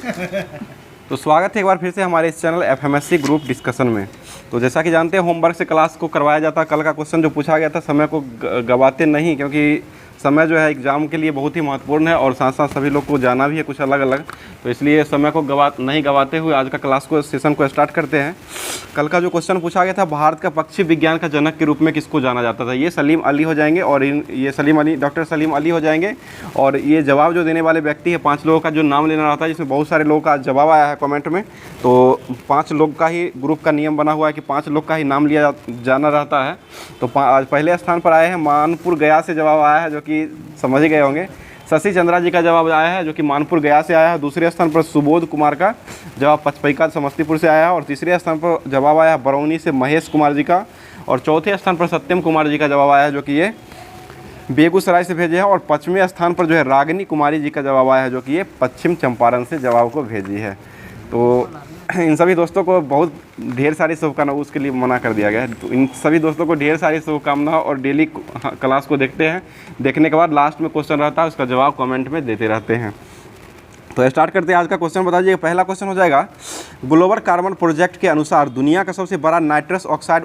तो स्वागत है एक बार फिर से हमारे इस चैनल एफएमएससी ग्रुप डिस्कशन में। तो जैसा कि जानते हैं होमवर्क से क्लास को करवाया जाता है। कल का क्वेश्चन जो पूछा गया था समय को गवाते नहीं, क्योंकि समय जो है एग्ज़ाम के लिए बहुत ही महत्वपूर्ण है और साथ साथ सभी लोग को जाना भी है कुछ अलग अलग, तो इसलिए समय को नहीं गवाते हुए आज का क्लास को सेशन को स्टार्ट करते हैं। कल का जो क्वेश्चन पूछा गया था, भारत का पक्षी विज्ञान का जनक के रूप में किसको जाना जाता था? ये सलीम अली हो जाएंगे और ये डॉक्टर सलीम अली हो जाएंगे। और ये जवाब जो देने वाले व्यक्ति है 5 लोगों का जो नाम लेना रहता है, जिसमें बहुत सारे लोगों का जवाब आया है कमेंट में। तो 5 लोग का ही ग्रुप का नियम बना हुआ है कि 5 लोग का ही नाम लिया जाना रहता है। तो आज पहले स्थान पर आए हैं मानपुर गया से जवाब आया है, जो कि समझ ही गए होंगे। शशि चंद्रा जी का जवाब आया है जो कि मानपुर गया से आया है। दूसरे स्थान पर सुबोध कुमार का जवाब पचपैका समस्तीपुर से आया है। और तीसरे स्थान पर जवाब आया है बरौनी से महेश कुमार जी का। और चौथे स्थान पर सत्यम कुमार जी का जवाब आया है, जो कि ये बेगूसराय से भेजे हैं। और 5वें स्थान पर जो है रागिनी कुमारी जी का जवाब आया है, जो कि ये पश्चिम चंपारण से जवाब को भेजी है। तो इन सभी दोस्तों को बहुत ढेर सारी शुभकामनाएं, उसके लिए मना कर दिया गया है। तो इन सभी दोस्तों को ढेर सारी शुभकामनाएं और डेली क्लास को देखते हैं। देखने के बाद लास्ट में क्वेश्चन रहता है, उसका जवाब कमेंट में देते रहते हैं। तो स्टार्ट करते हैं आज का क्वेश्चन। बताइए, पहला क्वेश्चन हो जाएगा, ग्लोबल कार्बन प्रोजेक्ट के अनुसार दुनिया का सबसे बड़ा नाइट्रस ऑक्साइड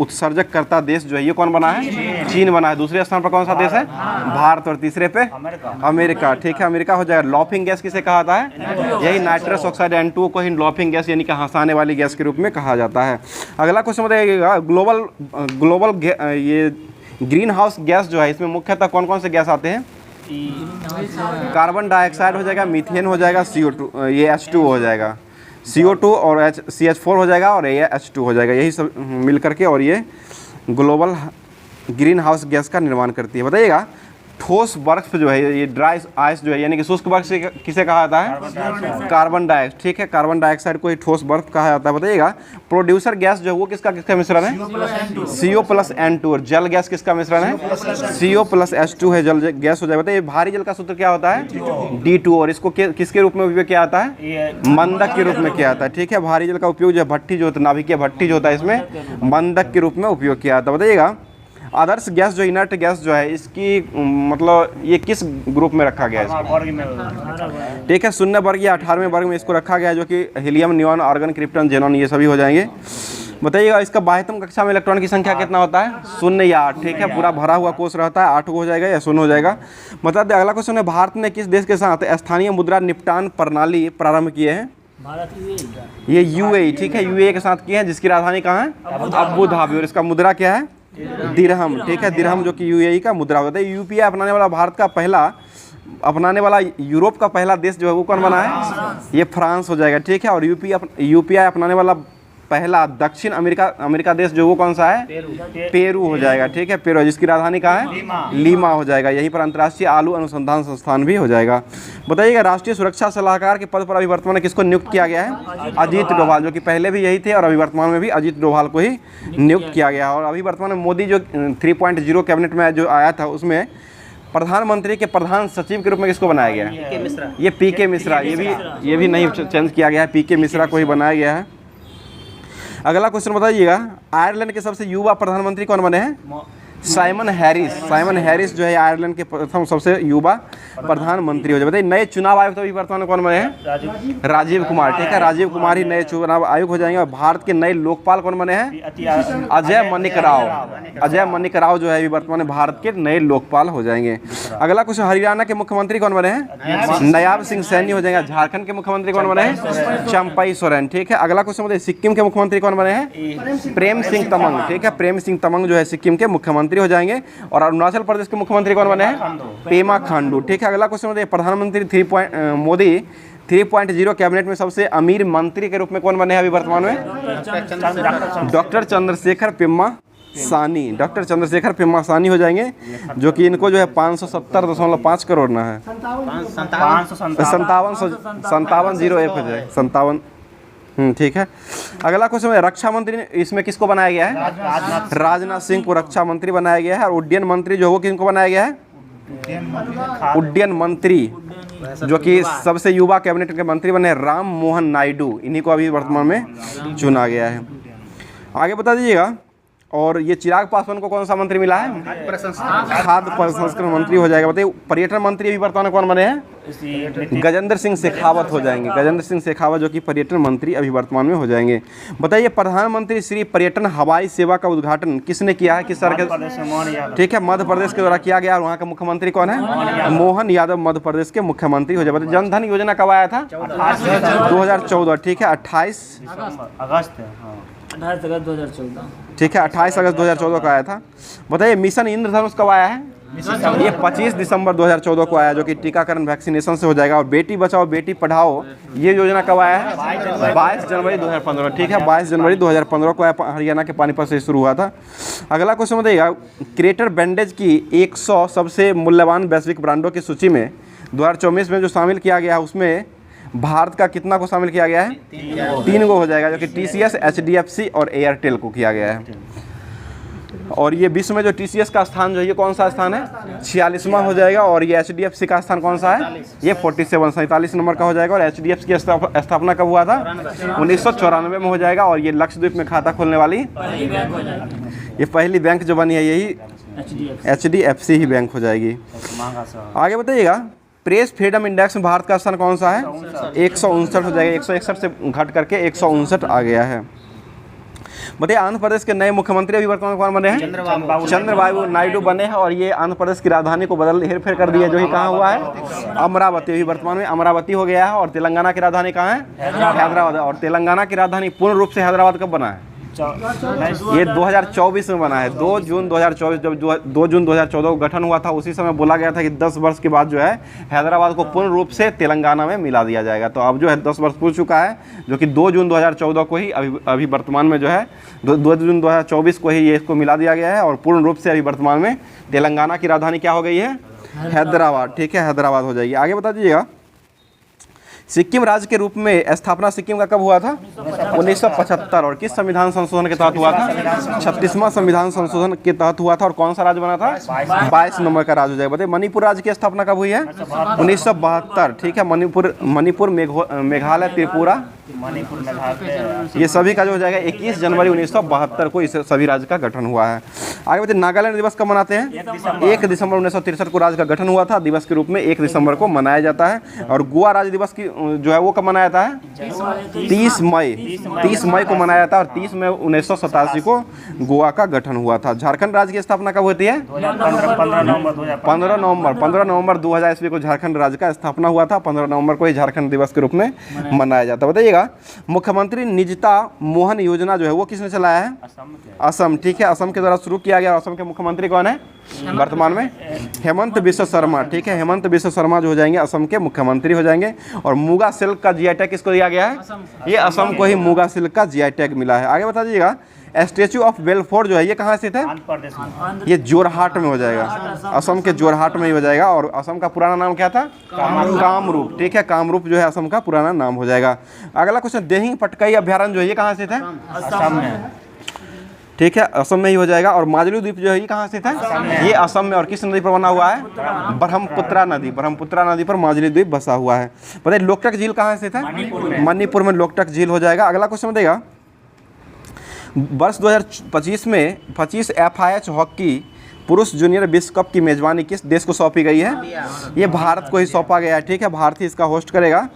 उत्सर्जक करता देश जो है ये कौन बना है? चीन बना है। दूसरे स्थान पर कौन सा देश है? भारत। और तीसरे पे अमेरिका। ठीक है, अमेरिका हो जाएगा। लॉफिंग गैस किसे कहा जाता है? यही नाइट्रस ऑक्साइड N2 को ही लॉफिंग गैस यानी कि हंसाने वाली गैस के रूप में कहा जाता है। अगला क्वेश्चन बताइएगा, ग्लोबल ये ग्रीन हाउस गैस जो है इसमें मुख्यतः कौन कौन से गैस आते हैं? कार्बन डाइऑक्साइड हो जाएगा, मीथेन हो जाएगा, CO2 ये H2 हो जाएगा, CO2 और CH4 हो जाएगा और ये H2 हो जाएगा। यही सब मिल करके और ये ग्लोबल ग्रीन हाउस गैस का निर्माण करती है। बताइएगा, ठोस बर्फ जो है ये ड्राई आइस जो है यानी कि शुष्क बर्फ से किसे कहा जाता है? Carbon dioxide. ठीक है, कार्बन डाइऑक्साइड को ही ठोस बर्फ कहा जाता है। बताइएगा, प्रोड्यूसर गैस जो है वो किसका मिश्रण है? CO+N2। और जल गैस किसका मिश्रण है? CO+H2 है, जल गैस हो जाएगा। बताइए, भारी जल का सूत्र क्या होता है? D2। और इसको किसके रूप में उपयोग किया जाता है? मंदक के रूप में किया जाता है। ठीक है, भारी जल का उपयोग जो है भट्टी जो होता है, नाभिकीय भट्टी जो होता है, इसमें मंदक के रूप में उपयोग किया जाता है। बताइएगा, आदर्श गैस जो इनर्ट गैस जो है इसकी मतलब ये किस ग्रुप में रखा गया है? ठीक है, 0 वर्ग या 18वें वर्ग में इसको रखा गया है, जो कि helium, neon, argon, krypton, xenon ये सभी हो जाएंगे। बताइएगा, इसका बाह्यतम कक्षा में इलेक्ट्रॉन की संख्या कितना होता है? 0 या 8। ठीक है, पूरा भरा हुआ कोष रहता है, 8 हो जाएगा या 0 हो जाएगा। बता दें, अगला क्वेश्चन है, भारत ने किस देश के साथ स्थानीय मुद्रा निपटान प्रणाली प्रारंभ किए हैं? ये UAE। ठीक है, UAE के साथ किए हैं, जिसकी राजधानी कहाँ है? Abu Dhabi. और इसका मुद्रा क्या है? दिरहम। ठीक है, दिरहम जो कि UAE का मुद्रा होता है। UPI अपनाने वाला भारत का पहला यूरोप का पहला देश जो है वो कौन बना है? ये फ्रांस हो जाएगा। ठीक है, और UPI अपनाने वाला पहला दक्षिण अमेरिका देश जो वो कौन सा है? पेरू हो जाएगा। ठीक है, पेरू, जिसकी राजधानी कहाँ है? लीमा हो जाएगा। यहीं पर अंतर्राष्ट्रीय आलू अनुसंधान संस्थान भी हो जाएगा। बताइएगा, राष्ट्रीय सुरक्षा सलाहकार के पद पर अभी वर्तमान में किसको नियुक्त किया गया है? अजीत डोभाल, जो कि पहले भी यही थे और अभी वर्तमान में भी अजीत डोभाल को ही नियुक्त किया गया है। और अभी वर्तमान में मोदी जो 3.0 कैबिनेट में जो आया था उसमें प्रधानमंत्री के प्रधान सचिव के रूप में किसको बनाया गया है? ये PK मिश्रा। ये भी नहीं चेंज किया गया है, PK मिश्रा को ही बनाया गया है। अगला क्वेश्चन बताइएगा, आयरलैंड के सबसे युवा प्रधानमंत्री कौन बने हैं? Simon Harris. साइमन हैरिस जो है आयरलैंड के प्रथम सबसे युवा प्रधानमंत्री हो जाए। बताइए, नए चुनाव आयुक्त अभी वर्तमान में कौन बने हैं? राजीव कुमार। ठीक है, राजीव कुमार ही नए चुनाव आयुक्त हो जाएंगे। और भारत के नए लोकपाल कौन बने हैं? अजय मनिक राव। अजय मनिक राव जो है अभी वर्तमान में भारत के नए लोकपाल हो जाएंगे। अगला क्वेश्चन, हरियाणा के मुख्यमंत्री कौन बने हैं? नयाब सिंह सैनी हो जाएंगे। झारखंड के मुख्यमंत्री कौन बने हैं? चंपई सोरेन। ठीक है, अगला क्वेश्चन बताइए, सिक्किम के मुख्यमंत्री कौन बने हैं? प्रेम सिंह तमंग। ठीक है, प्रेम सिंह तमंग जो है सिक्किम के मुख्यमंत्री हो जाएंगे। और अरुणाचल प्रदेश के मुख्यमंत्री कौन बने हैं? पेमा खांडू। ठीक है, अगला क्वेश्चन बताइए, प्रधानमंत्री मोदी 3.0 कैबिनेट में सबसे अमीर मंत्री के रूप में कौन बने हैं अभी वर्तमान में? डॉक्टर चंद्रशेखर पेम्मा सानी। डॉक्टर चंद्रशेखर पेम्मा सानी हो जाएंगे, जो कि इनको जो है 570.5 करोड़ ना है, 5701 हो जाए 57। ठीक है, अगला क्वेश्चन है, रक्षा मंत्री इसमें किसको बनाया गया है? राजनाथ सिंह को रक्षा मंत्री बनाया गया है। और उड्डयन मंत्री जो है वो किनको बनाया गया है? उड्डयन मंत्री जो कि सबसे युवा कैबिनेट के मंत्री बने राम मोहन नायडू, इन्हीं को अभी वर्तमान में चुना गया है। आगे बता दीजिएगा, और ये चिराग पासवान को कौन सा मंत्री मिला है? खाद्य प्रसंस्करण मंत्री हो जाएगा। बताइए पर्यटन मंत्री अभी वर्तमान में कौन बने हैं? गजेंद्र सिंह शेखावत हो जाएंगे। गजेंद्र सिंह शेखावत जो कि पर्यटन मंत्री अभी वर्तमान में हो जाएंगे। बताइए प्रधानमंत्री श्री पर्यटन हवाई सेवा का उद्घाटन किसने किया है? किस सरकार? ठीक है, मध्य प्रदेश के द्वारा किया गया। और वहाँ का मुख्यमंत्री कौन है? मोहन यादव मध्य प्रदेश के मुख्यमंत्री हो जाए। जन धन योजना कब आया था? 2014। ठीक है, 28 अगस्त 2014। ठीक है, 28 अगस्त 2014 को आया था। बताइए मिशन इंद्रधनुष कब आया है? ये 25 दिसंबर 2014 को आया, जो कि टीकाकरण वैक्सीनेशन से हो जाएगा। और बेटी बचाओ बेटी पढ़ाओ ये योजना कब आया है? 22 जनवरी 2015। ठीक है, 22 जनवरी 2015 को आया, हरियाणा के पानीपत से शुरू हुआ था। अगला क्वेश्चन बताइएगा, क्रिएटर बैंडेज की 100 सबसे मूल्यवान वैश्विक ब्रांडों की सूची में 2024 में जो शामिल किया गया है उसमें भारत का कितना को शामिल किया गया है? 3 को हो जाएगा, जो कि TCS, HDFC और एयरटेल को किया गया है। और ये विश्व में जो TCS का स्थान जो है ये कौन सा स्थान है? 46वां हो जाएगा। और ये HDFC का स्थान कौन सा है? ये 47 नंबर का हो जाएगा। और HDFC की स्थापना कब हुआ था? 1994 में हो जाएगा। और ये लक्षद्वीप में खाता खोलने वाली ये पहली बैंक जो बनी है यही HDFC ही बैंक हो जाएगी। आगे बताइएगा, प्रेस फ्रीडम इंडेक्स में भारत का स्थान कौन सा है? 159 हो जाएगा। 161 से घट करके 159 आ गया है। बताइए आंध्र प्रदेश के नए मुख्यमंत्री अभी वर्तमान कौन बने हैं? चंद्रबाबू नायडू बने हैं। और ये आंध्र प्रदेश की राजधानी को बदल हेरफेर कर दिया, जो कि कहाँ हुआ है? अमरावती। अभी वर्तमान में अमरावती हो गया है। और तेलंगाना की राजधानी कहाँ है? हैदराबाद। और तेलंगाना की राजधानी पूर्ण रूप से हैदराबाद कब बना है? ये 2024 में बना है। 2 जून 2024, जब 2 जून 2014 को गठन हुआ था उसी समय बोला गया था कि 10 वर्ष के बाद जो है हैदराबाद को पूर्ण रूप से तेलंगाना में मिला दिया जाएगा। तो अब जो है 10 वर्ष पूछ चुका है, जो कि 2 जून 2014 को ही अभी वर्तमान में जो है 2 जून 2024 को ही ये इसको मिला दिया गया है। और पूर्ण रूप से अभी वर्तमान में तेलंगाना की राजधानी क्या हो गई है? हैदराबाद। ठीक है, हैदराबाद हो जाएगी। आगे बता दीजिएगा, सिक्किम राज्य के रूप में स्थापना सिक्किम का कब हुआ था? 1975। और किस संविधान संशोधन के तहत हुआ था? 36वां संविधान संशोधन के तहत हुआ था। और कौन सा राज्य बना था? 22 नंबर का राज्य हो जाएगा। बताइए मणिपुर राज्य की स्थापना कब हुई है? 1972। ठीक है, मणिपुर मेघालय त्रिपुरा ये सभी का जो हो जाएगा 21 जनवरी 1972 को इस सभी राज्य का गठन हुआ है। आगे बताइए नागालैंड दिवस कब मनाते हैं? 1 दिसंबर 1963 को राज्य का गठन हुआ था। दिवस के रूप में 1 दिसंबर को मनाया जाता है। और गोवा राज्य दिवस की जो है वो कब मनाया जाता है? 30 मई को मनाया जाता है। और 30 मई 1987 को गोवा का गठन हुआ था। झारखंड राज्य की स्थापना कब होती है? 15 नवंबर 2000 ईस्वी को झारखंड राज्य का स्थापना हुआ था। 15 नवंबर को ही झारखंड दिवस के रूप में मनाया जाता है। बताइएगा मुख्यमंत्री निजता मोहन योजना जो है वो किसने चलाया है? असम। ठीक है, असम के द्वारा शुरू किया गया। असम के मुख्यमंत्री कौन है वर्तमान में? हेमंत बिश्व शर्मा। ठीक है, हेमंत बिश्व शर्मा जो हो जाएंगे असम के मुख्यमंत्री हो जाएंगे। और मुगा सिल्क का GI टैग किसको दिया गया है? ये असम को ही मुगा सिल्क का GI टैग मिला है। आगे बता दीजिएगा, स्टैचू ऑफ बेलफोर्ड जो है ये कहाँ स्थित है? ये जोरहाट में हो जाएगा। असम के जोरहाट में ही हो जाएगा। और असम का पुराना नाम क्या था? कामरूप। ठीक है, कामरूप जो है असम का पुराना नाम हो जाएगा। अगला क्वेश्चन, देहिंग पटकाई अभ्यारण्य जो है ये कहाँ स्थित है? असम में। ठीक है, असम में ही हो जाएगा। और माजुली द्वीप जो है ये कहाँ स्थित है? ये असम में। और किस नदी पर बना हुआ है? ब्रह्मपुत्रा नदी। ब्रह्मपुत्रा नदी पर माजुली द्वीप बसा हुआ है। बताइए लोकटक झील कहाँ स्थित है? मणिपुर में लोकटक झील हो जाएगा। अगला क्वेश्चन बताइएगा, वर्ष 2025 में 25 FIH हॉकी पुरुष जूनियर विश्व कप की मेजबानी किस देश को सौंपी गई है? ये भारत को ही सौंपा गया है। ठीक है, भारत ही इसका होस्ट करेगा।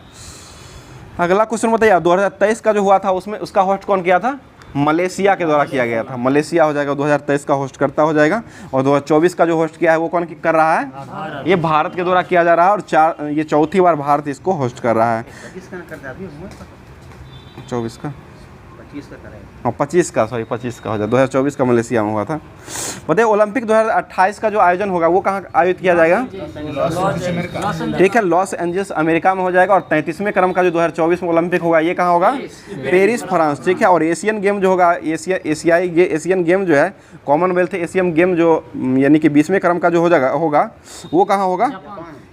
अगला क्वेश्चन बताइए, 2023 का जो हुआ था उसमें उसका होस्ट कौन किया था? मलेशिया के द्वारा किया गया था। मलेशिया हो जाएगा 2023 का होस्ट करता हो जाएगा। और 2024 का जो होस्ट किया है वो कौन कर रहा है? ये भारत के द्वारा किया जा रहा है। और ये चौथी बार भारत इसको होस्ट कर रहा है। 24 का 25 का हो जाए। 2024 का मलेशिया में हुआ था। बताइए ओलंपिक 2028 का जो आयोजन होगा वो कहाँ आयोजित किया जाएगा? ठीक है, लॉस एंजल्स अमेरिका में हो जाएगा। और 33वें क्रम का जो 2024 में ओलंपिक होगा ये कहाँ होगा? Paris France. ठीक है, और एशियन गेम जो होगा एशियन गेम जो है कॉमनवेल्थ एशियन गेम जो यानी कि 20वें क्रम का जो होगा वो कहाँ होगा?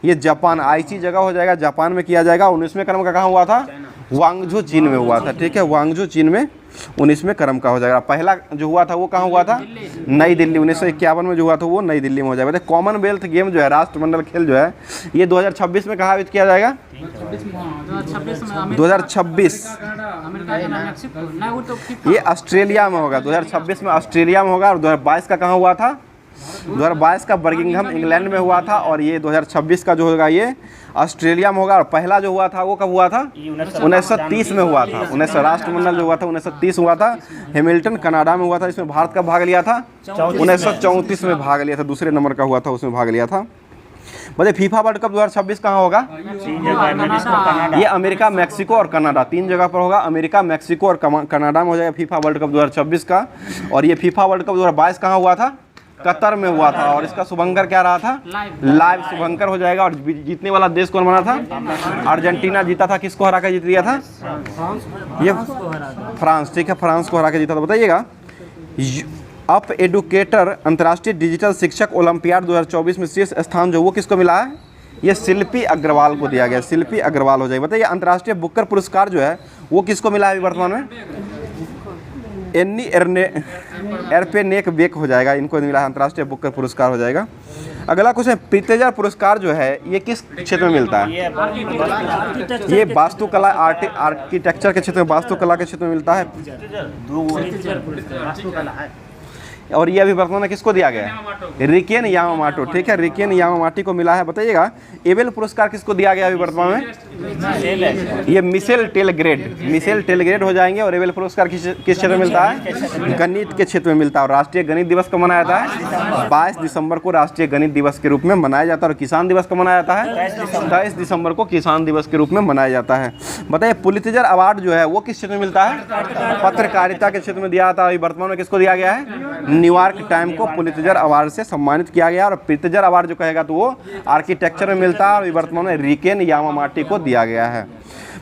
ये जापान आईची जगह हो जाएगा, जापान में किया जाएगा। 19वें क्रम का कहाँ हुआ था? वांगझू चीन में हुआ था। ठीक है, वांगझू चीन में 19 में क्रम का हो जाएगा। पहला जो हुआ था वो कहाँ हुआ था? नई दिल्ली। 1951 में जो हुआ था वो नई दिल्ली में हो जाएगा। कॉमनवेल्थ गेम जो है, राष्ट्रमंडल खेल जो है, ये 2026 में कहाँ आयोजित किया जाएगा? 2026 ये ऑस्ट्रेलिया में होगा। 2026 में ऑस्ट्रेलिया में होगा। और 2022 का कहाँ हुआ था? 2022 का बर्मिंघम इंग्लैंड में हुआ था। और ये 2026 का जो होगा ये ऑस्ट्रेलिया में होगा। और पहला जो हुआ था वो कब हुआ था? 1930 में हुआ था। 19 राष्ट्रमंडल जो हुआ था 1930 हुआ था। हैमिल्टन कनाडा में हुआ था। इसमें भारत का भाग लिया था 1934 में भाग लिया था। दूसरे नंबर का हुआ था, उसमें भाग लिया था। बताइए फीफा वर्ल्ड कप 2026 कहाँ होगा? ये अमेरिका, मैक्सिको और कनाडा, 3 जगह पर होगा। अमेरिका, मैक्सिको और कनाडा में हो जाएगा फीफा वर्ल्ड कप 2026 का। और ये फीफा वर्ल्ड कप 2022 कहाँ हुआ था? कतर में हुआ था। और इसका शुभंकर क्या रहा था? लाइव शुभंकर हो जाएगा। और जीतने वाला देश कौन बना था? अर्जेंटीना जीता था। किसको हरा के जीत लिया था? ये फ्रांस। ठीक है, फ्रांस को हरा के जीता था। बताइएगा अप एडुकेटर अंतर्राष्ट्रीय डिजिटल शिक्षक ओलंपियाड 2024 में शीर्ष स्थान जो वो किसको मिला है? ये शिल्पी अग्रवाल को दिया गया। शिल्पी अग्रवाल हो जाएगी। बताइए अंतर्राष्ट्रीय बुकर पुरस्कार जो है वो किसको मिला है वर्तमान में? एन्नी एर्पेनेक बेक हो जाएगा, इनको मिला है अंतर्राष्ट्रीय बुकर पुरस्कार हो जाएगा। अगला क्वेश्चन, प्रित्जेकर पुरस्कार जो है ये किस क्षेत्र में मिलता है? ये वास्तुकला, आर्किटेक्चर के क्षेत्र में, वास्तुकला के क्षेत्र में मिलता है। और ये अभी वर्तमान में किसको दिया गया है? RIKEN Yamamoto. ठीक है, रिकेन यामामोटो को मिला है। बताइएगा एबेल पुरस्कार किसको दिया गया अभी वर्तमान में? ये मिशेल टेलग्रेड। मिशेल टेलग्रेड हो जाएंगे। और एबेल पुरस्कार किस क्षेत्र में मिलता है? गणित के क्षेत्र में मिलता है। और राष्ट्रीय गणित दिवस कब मनाया जाता है? 22 दिसंबर को राष्ट्रीय गणित दिवस के रूप में मनाया जाता है। और किसान दिवस कब मनाया जाता है? 23 दिसंबर को किसान दिवस के रूप में मनाया जाता है। बताइए पुलित्जर अवार्ड जो है वो किस क्षेत्र में मिलता है? पत्रकारिता के क्षेत्र में दिया जाता है। अभी वर्तमान में किसको दिया गया है? न्यूयॉर्क टाइम को पुलित्जर अवार्ड से सम्मानित किया गया। और प्रित्जेकर अवार्ड जो कहेगा तो वो आर्किटेक्चर में मिलता है। और वर्तमान में रिकेन यामामोटो को दिया गया है।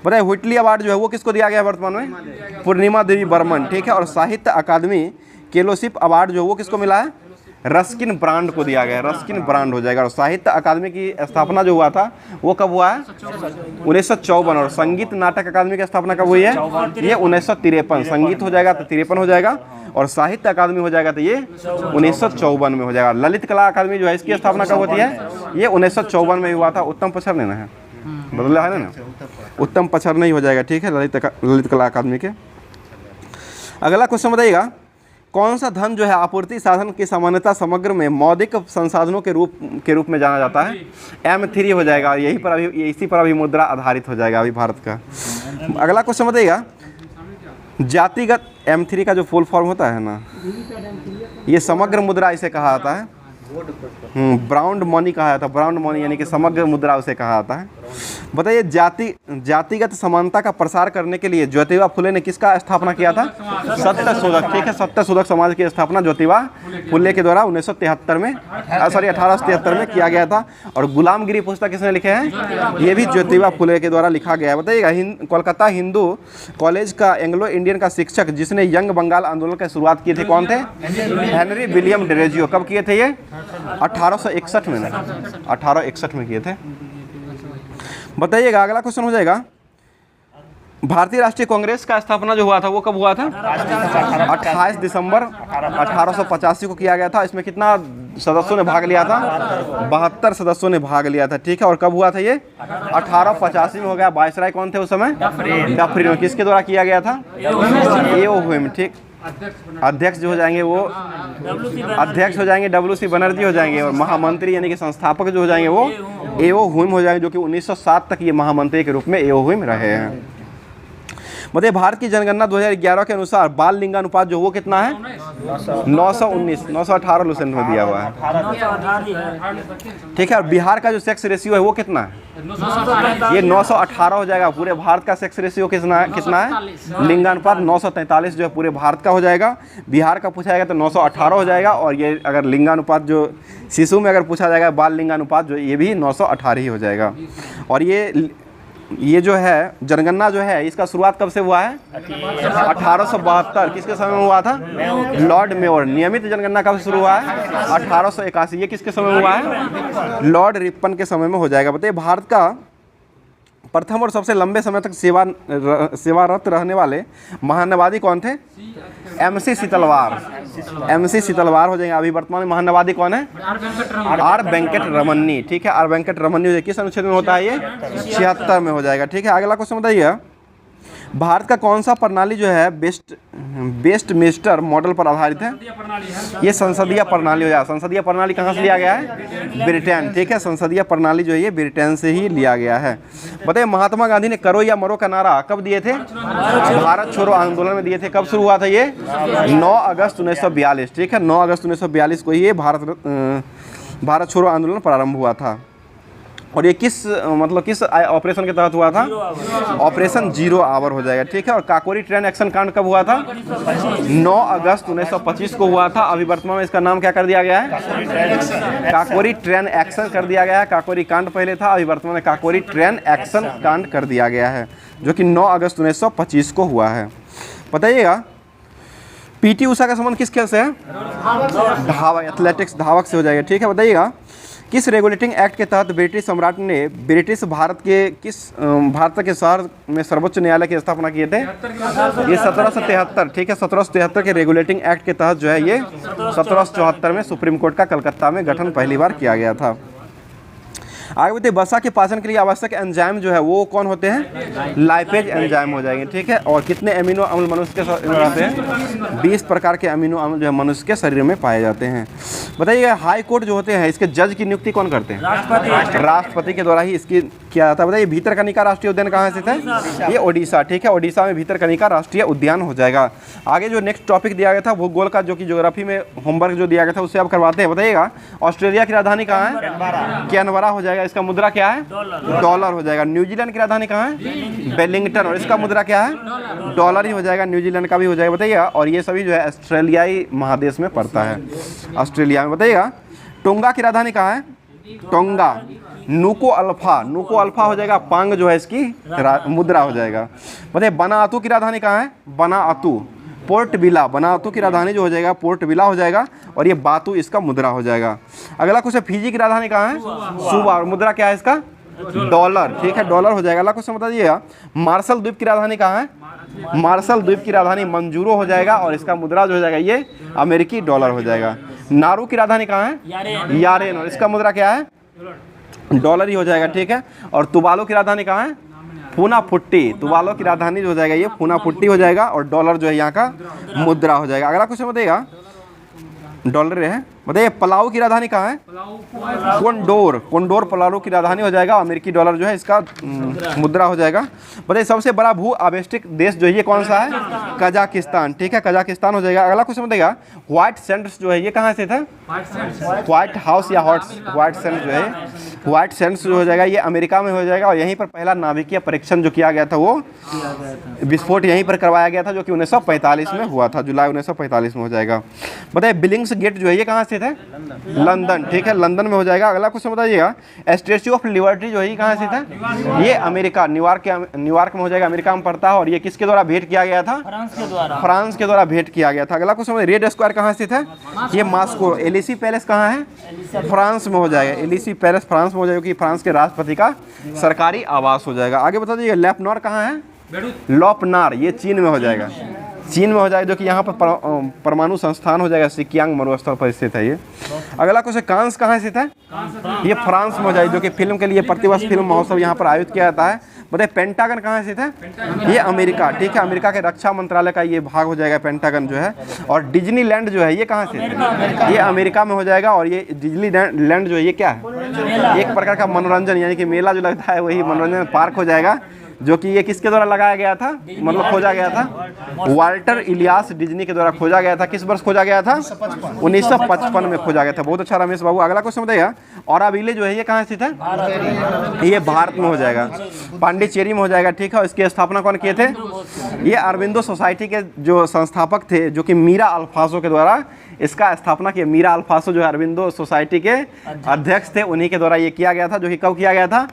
बताइए व्हिटली अवार्ड जो है वो किसको दिया गया है वर्तमान में? पूर्णिमा देवी बर्मन। ठीक है, और साहित्य अकादमी फेलोशिप अवार्ड जो वो किसको मिला है? रस्किन ब्रांड को दिया गया है। रस्किन ब्रांड हो जाएगा। और साहित्य अकादमी की स्थापना जो हुआ था वो कब हुआ है? 1954। और संगीत नाटक अकादमी की स्थापना कब हुई है? ये 1953। संगीत हो जाएगा तो 53 हो जाएगा। और साहित्य अकादमी हो जाएगा तो ये 1954 में हो जाएगा। ललित कला अकादमी जो है इसकी स्थापना कब होती है? ये 1954 में हुआ था। उत्तम पचहर नहीं है, बदला है ना, उत्तम पचहर नहीं हो जाएगा। ठीक है, ललित कला अकादमी के। अगला क्वेश्चन बताइएगा कौन सा धन जो है आपूर्ति साधन की सामान्यता समग्र में मौलिक संसाधनों के रूप में जाना जाता है? M3 हो जाएगा। यही पर अभी इसी पर अभी मुद्रा आधारित हो जाएगा अभी भारत का। अगला क्वेश्चन बताइएगा जातिगत M3 का जो फुल फॉर्म होता है ना, ये समग्र मुद्रा इसे कहा जाता है। ब्राउन मनी कहा जाता है। ब्राउन मनी यानी कि समग्र मुद्रा उसे कहा जाता है। बताइए जातिगत समानता का प्रसार करने के लिए ज्योतिबा फुले ने किसका स्थापना किया था? सत्यशोधक। ठीक है, सत्यशोधक समाज की स्थापना ज्योतिबा फुले के द्वारा 1873 में किया गया था। और गुलामगिरी पुस्तक किसने लिखे हैं? ये भी ज्योतिबा फुले के द्वारा लिखा गया है। बताइएगा कोलकाता हिंदू कॉलेज का एंग्लो इंडियन का शिक्षक जिसने यंग बंगाल आंदोलन की शुरुआत की थी कौन थे? Henry William Derozio. कब किए थे ये? 1861 में। 1861 में किए थे। बताइएगा अगला क्वेश्चन हो जाएगा भारतीय राष्ट्रीय कांग्रेस का स्थापना जो हुआ था वो कब हुआ था? 28 दिसंबर 1885 को किया गया था। इसमें कितना सदस्यों ने भाग लिया था? 72 सदस्यों ने भाग लिया था। ठीक है, और कब हुआ था ये? 1885 में हो गया। वायसराय कौन थे उस समय? डफरिन। किसके द्वारा किया गया था? एओ हुइम। ठीक, अध्यक्ष जो हो जाएंगे वो अध्यक्ष हो जाएंगे WC बनर्जी हो जाएंगे। और महामंत्री यानी कि संस्थापक जो हो जाएंगे वो एओ हुइम हो जाएंगे, जो कि 1907 तक ये महामंत्री के रूप में एओ हुइम रहे हैं। बताइए भारत की जनगणना 2011 के अनुसार बाल लिंगानुपात जो वो कितना है? 919। 918 लुसेंट में दिया हुआ है। ठीक है, और बिहार का जो सेक्स रेशियो है वो कितना है? ये 918 हो जाएगा। पूरे भारत का सेक्स रेशियो कितना है? लिंगानुपात 943 जो है पूरे भारत का हो जाएगा। बिहार का पूछा जाएगा तो 918 हो जाएगा। और ये अगर लिंगानुपात जो शिशु में अगर पूछा जाएगा बाल लिंगानुपात जो ये भी 918 ही हो जाएगा। और ये जो है जनगणना जो है इसका शुरुआत कब से हुआ है? 1872। किसके समय में हुआ था? लॉर्ड मेयोर। नियमित जनगणना कब शुरू हुआ है? 1881। ये किसके समय में हुआ है? लॉर्ड रिपन के समय में हो जाएगा। बताइए भारत का प्रथम और सबसे लंबे समय तक सेवारत रहने वाले महानवादी कौन थे? MC शीतलवार। MC शीतलवार हो जाएंगे। अभी वर्तमान में महानवादी कौन है? आर वेंकट रमन्नी। ठीक है, आर वेंकट रमन्नी हो जाएगा। किस अनुच्छेद में होता है ये? 76 में हो जाएगा। ठीक है, अगला क्वेश्चन बताइए, भारत का कौन सा प्रणाली जो है वेस्टमिंस्टर मॉडल पर आधारित है? ये संसदीय प्रणाली हो जाएगा। संसदीय प्रणाली कहाँ से लिया गया है? ब्रिटेन। ठीक है, संसदीय प्रणाली जो है ये ब्रिटेन से ही लिया गया है। बताइए, महात्मा गांधी ने करो या मरो का नारा कब दिए थे? भारत छोड़ो आंदोलन में दिए थे। कब शुरू हुआ था ये? 9 अगस्त 1942। ठीक है, 9 अगस्त 1942 को ये भारत छोड़ो आंदोलन प्रारंभ हुआ था। और ये किस ऑपरेशन के तहत हुआ था? ऑपरेशन 0 आवर हो जाएगा। ठीक है, और काकोरी ट्रेन एक्शन कांड कब हुआ था? 9 अगस्त 1925 को हुआ था। अभी वर्तमान में इसका नाम क्या कर दिया गया है? काकोरी ट्रेन एक्शन कर दिया गया है। काकोरी कांड पहले था, अभी वर्तमान में काकोरी ट्रेन एक्शन कांड कर दिया गया है, जो कि 9 अगस्त 1925 को हुआ है। बताइएगा, PT उषा का संबंध किस खेल से है? धावक, एथलेटिक्स, धावक से हो जाएगा। ठीक है, बताइएगा, किस रेगुलेटिंग एक्ट के तहत ब्रिटिश सम्राट ने ब्रिटिश भारत के शहर में सर्वोच्च न्यायालय की स्थापना किए थे? ये 1773। ठीक है, 1773 के रेगुलेटिंग एक्ट के तहत जो है ये 1774 में सुप्रीम कोर्ट का कलकत्ता में गठन पहली बार किया गया था। आगे बताइए, वसा के पाचन के लिए आवश्यक एंजाइम जो है वो कौन होते हैं? लाइपेज एंजाइम हो जाएंगे। ठीक है, और कितने अमीनो अम्ल मनुष्य के रहते हैं? 20 प्रकार के अमीनो अम्ल जो है मनुष्य के शरीर में पाए जाते हैं। बताइए, हाई कोर्ट जो होते हैं इसके जज की नियुक्ति कौन करते हैं? राष्ट्रपति के द्वारा ही इसकी किया जाता है। बताइए, भीतरकनिका राष्ट्रीय उद्यान कहाँ स्थित है? ये ओडिशा। ठीक है, ओडिशा में भीतरकनिका राष्ट्रीय उद्यान हो जाएगा। आगे जो नेक्स्ट टॉपिक दिया गया था भूगोल का, जो कि ज्योग्राफी में होमवर्क जो दिया गया था उससे आप करवाते हैं। बताइएगा, ऑस्ट्रेलिया की राजधानी कहाँ है? कैनबरा हो जाएगा। इसका मुद्रा क्या है? डॉलर हो जाएगा। न्यूजीलैंड की राजधानी कहाँ है? वेलिंगटन, और इसका मुद्रा क्या है? डॉलर ही हो जाएगा। न्यूजीलैंड का भी हो जाएगा। बताइएगा, और ये सभी जो है ऑस्ट्रेलियाई महादेश में पड़ता है, ऑस्ट्रेलिया में। बताइएगा, टोंगा की राजधानी कहाँ है? टोंगा। नुको अल्फा हो जाएगा। पांग जो है इसकी मुद्रा हो जाएगा। बताइए, बनातू की राजधानी कहाँ है? बनातू। पोर्ट विला, बनातू की राजधानी जो हो जाएगा पोर्ट विला हो जाएगा, और ये बातू इसका मुद्रा हो जाएगा। अगला क्वेश्चन, फिजी की राजधानी कहाँ है? सुबा, और मुद्रा क्या है इसका? डॉलर। ठीक है, डॉलर हो जाएगा। अगला क्वेश्चन बताइएगा, मार्शल द्वीप की राजधानी कहाँ है? मार्शल द्वीप की राजधानी मंजूरो हो जाएगा, और इसका मुद्रा जो हो जाएगा ये अमेरिकी डॉलर हो जाएगा। नारू की राजधानी कहाँ है? यारेन, और इसका मुद्रा क्या है? डॉलर ही हो जाएगा। ठीक है, और तुवालू की राजधानी कहाँ है? फुनाफुट्टी। तुवालू की राजधानी जो हो जाएगा ये फुनाफुट्टी हो जाएगा, और डॉलर जो है यहाँ का मुद्रा हो जाएगा। अगला क्वेश्चन बताइएगा, डॉलर है। बताइए, पलाऊ की राजधानी कहाँ है? कोंडोर पलाऊ की राजधानी हो जाएगा। अमेरिकी डॉलर जो है इसका मुद्रा हो जाएगा। बताइए, सबसे बड़ा भू आवेष्टिक देश जो है ये कौन सा है? कजाकिस्तान। ठीक है, कजाकिस्तान हो जाएगा। अगला क्वेश्चन बताइएगा, व्हाइट सैंड्स जो है ये कहाँ से था? व्हाइट हाउस या व्हाइट सैंड्स जो है, व्हाइट सैंड्स जो हो जाएगा ये अमेरिका में हो जाएगा, और यहीं पर पहला नाभिकीय परीक्षण जो किया गया था वो विस्फोट यहीं पर करवाया गया था, जो कि 1945 में हुआ था, जुलाई 1945 में हो जाएगा। बताइए, बिलिंग्स गेट जो है ये कहाँ स्थित है? लंदन। ठीक है, लंदन में हो जाएगा। अगला क्वेश्चन बताइएगा, स्टैच्यू ऑफ लिबर्टी जो है ये कहाँ स्थित है? ये अमेरिका, न्यूयॉर्क में हो जाएगा, अमेरिका में पड़ता है, और ये किसके द्वारा भेंट किया गया था? फ्रांस के द्वारा भेंट किया गया था। अगला क्वेश्चन, रेड स्क्वायर कहाँ स्थित है? ये मॉस्को। एलिसी पैलेस कहाँ है? फ्रांस में हो जाएगा। एलिसी पैलेस फ्रांस में हो जाएगा, कि फ्रांस के राष्ट्रपति का सरकारी आवास हो जाएगा। आगे बता दीजिए, लेपनॉर कहाँ है? लोपनार, ये चीन में हो जाएगा। चीन में हो जाएगा, जो कि यहाँ पर परमाणु संस्थान हो जाएगा, सिकियांग मरुस्थल पर स्थित है ये। अगला क्वेश्चन, कांस कहाँ स्थित है? ये फ्रांस में हो जाएगा, जो कि फिल्म के लिए प्रतिवर्ष फिल्म महोत्सव यहाँ पर आयोजित किया जाता है। बताइए, पेंटागन कहाँ स्थित है? ये अमेरिका। ठीक है, अमेरिका के रक्षा मंत्रालय का ये भाग हो जाएगा पेंटागन जो है। और डिज्नीलैंड जो है ये कहाँ स्थित है? ये अमेरिका में हो जाएगा, और ये डिज्नीलैंड जो है ये क्या है? एक प्रकार का मनोरंजन, यानी कि मेला जो लगता है वही मनोरंजन पार्क हो जाएगा, जो कि ये किसके द्वारा लगाया गया था, मतलब खोजा गया था? वाल्टर इलियास डिज्नी के द्वारा खोजा गया था। किस वर्ष खोजा गया था? 1955 में खोजा गया था। बहुत अच्छा रमेश बाबू। अगला क्वेश्चन बताइएगा, औराविले जो है ये कहाँ स्थित है? ये भारत में हो जाएगा, पांडिचेरी में हो जाएगा। ठीक है, और इसकी स्थापना कौन किए थे? ये अरविंदो सोसाइटी के जो संस्थापक थे, जो कि मीरा अल्फासो के द्वारा इसका स्थापना किया। मीरा अल्फासो जो अरविंदो सोसाइटी के अध्यक्ष थे, उन्हीं के द्वारा ये किया गया था, जो कि कब किया गया था?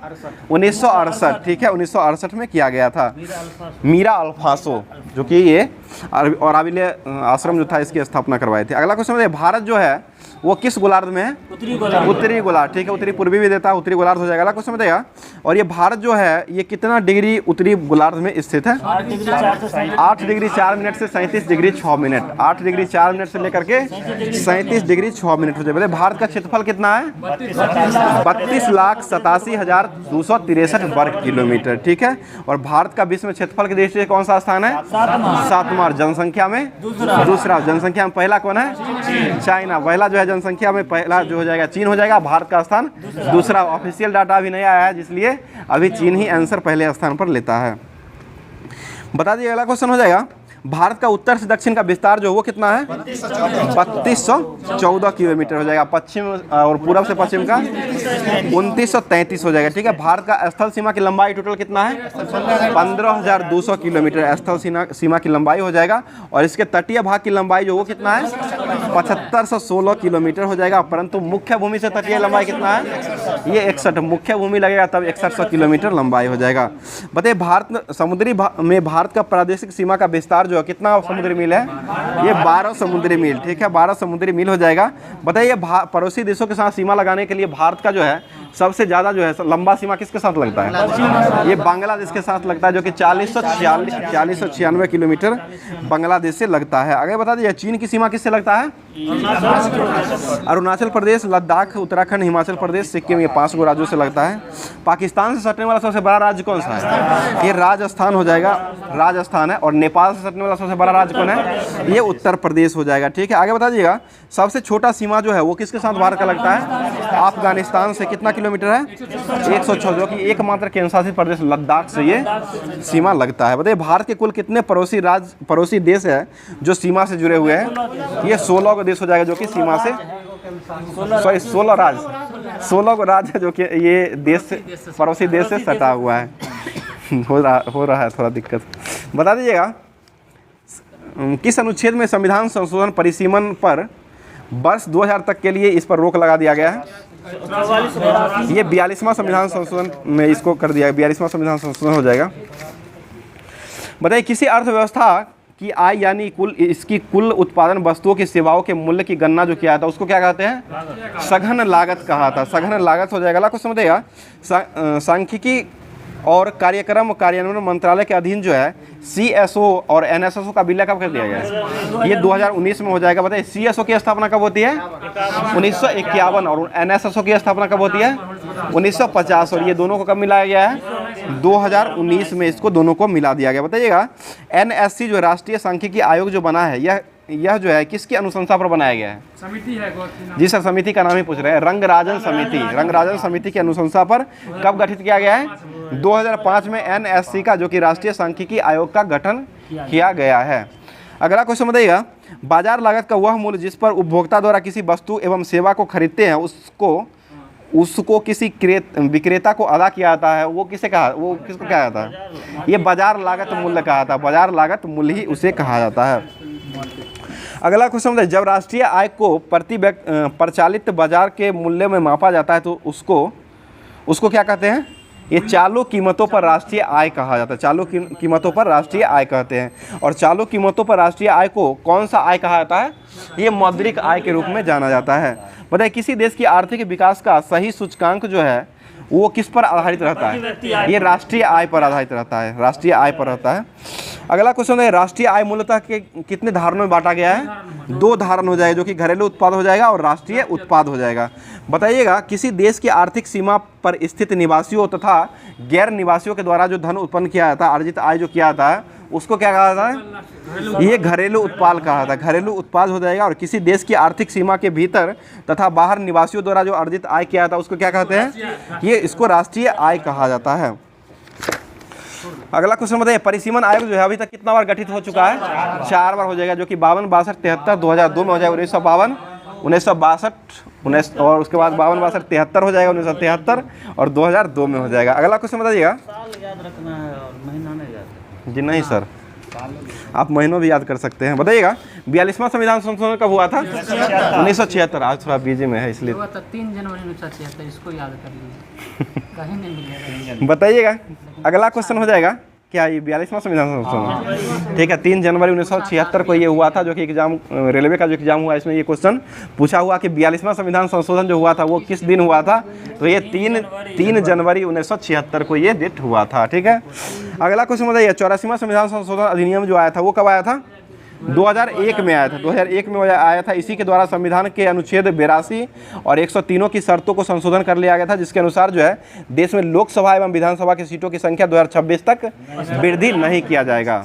1968। ठीक है, 1968 में किया गया था। मीरा अल्फासो जो कि ये औराविले आश्रम जो था इसकी स्थापना करवाए थे। अगला क्वेश्चन है, भारत जो है वो किस गोलार्ध में है? उत्तरी गोलार्ध। ठीक है, उत्तरी पूर्वी भी देता है, उत्तरी गोलार्ध हो जाएगा। अगला क्वेश्चन बताइएगा, और ये भारत जो है ये कितना डिग्री उत्तरी गोलार्ध में स्थित है? 8 डिग्री 4 मिनट से 37 डिग्री 6 मिनट। 8 डिग्री 4 मिनट से लेकर के 37 डिग्री 6 मिनट हो जाएगा। भारत का क्षेत्रफल कितना है? 32,87,263 वर्ग किलोमीटर। ठीक है, और भारत का विश्व में क्षेत्रफल की दृष्टि से कौन सा स्थान है? 7वां। जनसंख्या में दूसरा। जनसंख्या में पहला कौन है? चाइना। पहला जो है जनसंख्या में पहला जो हो जाएगा चीन हो जाएगा। भारत का स्थान दूसरा। ऑफिशियल डाटा अभी नहीं आया है, जिसलिए अभी चीन ही आंसर पहले स्थान पर लेता है। बता दिए, अगला क्वेश्चन हो जाएगा, भारत का उत्तर से दक्षिण का विस्तार जो वो कितना है? 3214 किलोमीटर हो जाएगा। पश्चिम और पूर्व से पश्चिम का 2933 हो जाएगा। ठीक है, भारत का स्थल सीमा की लंबाई टोटल कितना है? 15,200 किलोमीटर स्थल सीमा की लंबाई हो जाएगा। और इसके तटीय भाग की लंबाई जो वो कितना है? 7516 किलोमीटर हो जाएगा। परंतु मुख्य भूमि से तटीय लंबाई कितना है? ये 61। मुख्य भूमि लगेगा तब 6100 किलोमीटर लंबाई हो जाएगा। बताइए, भारत समुद्री में भारत का प्रादेशिक सीमा का विस्तार जो कितना समुद्री मील है? ये 12 समुद्री मील। ठीक है, 12 समुद्री मील हो जाएगा। बताइए, पड़ोसी देशों के साथ सीमा लगाने के लिए भारत का जो है सबसे ज़्यादा जो है लंबा सीमा किसके साथ लगता है? ये बांग्लादेश के साथ लगता है, जो कि 4096 किलोमीटर बांग्लादेश से लगता है। आगे बता दीजिए, चीन की सीमा किससे लगता है? अरुणाचल प्रदेश, लद्दाख, उत्तराखंड, हिमाचल प्रदेश, सिक्किम, ये 5 गो राज्यों से लगता है। पाकिस्तान से सटने वाला सबसे बड़ा राज्य कौन सा है? ये राजस्थान हो जाएगा, राजस्थान है। और नेपाल से सटने वाला सबसे बड़ा राज्य कौन है? ये उत्तर प्रदेश हो जाएगा। ठीक है, आगे बता दीजिएगा, सबसे छोटा सीमा जो है वो किसके साथ भारत का लगता है? अफगानिस्तान से कितना किलोमीटर है? 106, जो कि एकमात्र केंद्र शासित प्रदेश लद्दाख से ये सीमा लगता है। बताइए, भारत के कुल कितने पड़ोसी देश है जो सीमा से जुड़े हुए हैं? ये 16 को देश हो जाएगा, जो कि सीमा से 16 को राज्य है, जो कि ये देश से पड़ोसी देश से सटा हुआ है। हो रहा है थोड़ा दिक्कत। बता दीजिएगा, किस अनुच्छेद में संविधान संशोधन परिसीमन पर वर्ष 2000 तक के लिए इस पर रोक लगा दिया गया है? ये 42वां संविधान संशोधन में इसको कर दिया है। 42वां संविधान संशोधन हो जाएगा। बताइए, किसी अर्थव्यवस्था की आय यानी इसकी कुल उत्पादन वस्तुओं की सेवाओं के मूल्य की गणना जो किया था उसको क्या कहते हैं? सघन लागत कहा था। सघन लागत हो जाएगा। अगला क्वेश्चन बताइएगा, सांख्यिकी और कार्यक्रम कार्यान्वयन मंत्रालय के अधीन जो है CSO और NSSO का विलय कब कर दिया गया है? ये 2019 में हो जाएगा। बताइए, CSO की स्थापना कब होती है? 1951। और NSSO की स्थापना कब होती है? 1950। और ये दोनों को कब मिलाया गया है? 2019 में इसको दोनों को मिला दिया गया। बताइएगा, NSC जो राष्ट्रीय सांख्यिकी आयोग जो बना है, यह जो है किसकी अनुशंसा पर बनाया गया है? समिति है। जी सर, समिति का नाम ही पूछ रहे हैं। रंगराजन समिति। रंगराजन समिति की अनुशंसा पर कब गठित किया गया है? 2005 में NSC का, जो कि राष्ट्रीय सांख्यिकी आयोग का गठन किया गया है। अगला क्वेश्चन बताइएगा, बाजार लागत का वह मूल्य जिस पर उपभोक्ता द्वारा किसी वस्तु एवं सेवा को खरीदते हैं उसको किसी विक्रेता को अदा किया जाता है, वो किसको कहा जाता है? ये बाजार लागत मूल्य कहा था। बाजार लागत मूल्य ही उसे कहा जाता है। अगला क्वेश्चन बताइए, जब राष्ट्रीय आय को प्रचलित बाजार के मूल्य में मापा जाता है तो उसको क्या कहते हैं? ये चालू कीमतों पर राष्ट्रीय आय कहा जाता है। चालू कीमतों पर राष्ट्रीय आय कहते हैं। और चालू कीमतों पर राष्ट्रीय आय को कौन सा आय कहा जाता है? ये मौद्रिक आय के रूप में जाना जाता है। बताइए, किसी देश की आर्थिक विकास का सही सूचकांक जो है वो किस पर आधारित रहता है? ये राष्ट्रीय आय पर आधारित रहता है। राष्ट्रीय आय पर रहता है। अगला क्वेश्चन है, राष्ट्रीय आय मूलतः के कितने धारणों में बांटा गया है? 2 धारण हो जाएगा, जो कि घरेलू उत्पाद हो जाएगा और राष्ट्रीय उत्पाद हो जाएगा। बताइएगा, किसी देश की आर्थिक सीमा पर स्थित निवासियों तथा गैर निवासियों के द्वारा जो धन उत्पन्न किया जाता है, अर्जित आय जो किया जाता है, उसको क्या कहा जाता है? ये घरेलू उत्पाद कहा जाता है। घरेलू उत्पाद हो जाएगा। और किसी देश की आर्थिक सीमा के भीतर तथा बाहर निवासियों द्वारा जो अर्जित आय किया जाता है उसको क्या कहते हैं? ये इसको राष्ट्रीय आय कहा जाता है। अगला क्वेश्चन बताइए, परिसीमन आयोग जो है अभी तक कितना बार गठित हो चुका है? 4 बार हो जाएगा, जो कि 52, 62, 73, 2002 में हो जाएगा 1952, 1962 और उसके बाद 52, 62, 73 हो जाएगा 1973 और 2002 में हो जाएगा। अगला क्वेश्चन बताइएगा। जी नहीं सर, आप महीनों भी याद कर सकते हैं। बताइएगा, 42वां संविधान संशोधन कब हुआ था? 1976। आज थोड़ा बिजी में है इसलिए 3 जनवरी 1976, इसको याद कर लीजिए, कहीं नहीं मिलेगा। बताइएगा, अगला क्वेश्चन हो जाएगा, क्या ये 42वां संविधान संशोधन? ठीक है, 3 जनवरी 1976 को ये हुआ था, जो कि एग्जाम रेलवे का जो एग्जाम हुआ इसमें ये क्वेश्चन पूछा हुआ कि 42वां संविधान संशोधन जो हुआ था वो किस दिन हुआ था? तो ये 3 जनवरी 1976 को ये डेट हुआ था। ठीक है, अगला क्वेश्चन बताइए, 84वां संविधान संशोधन अधिनियम जो आया था वो कब आया था? 2001 में आया था। 2001 में आया था। इसी के द्वारा संविधान के अनुच्छेद 82 और 103 की शर्तों को संशोधन कर लिया गया था, जिसके अनुसार जो है देश में लोकसभा एवं विधानसभा की सीटों की संख्या 2026 तक वृद्धि नहीं किया जाएगा।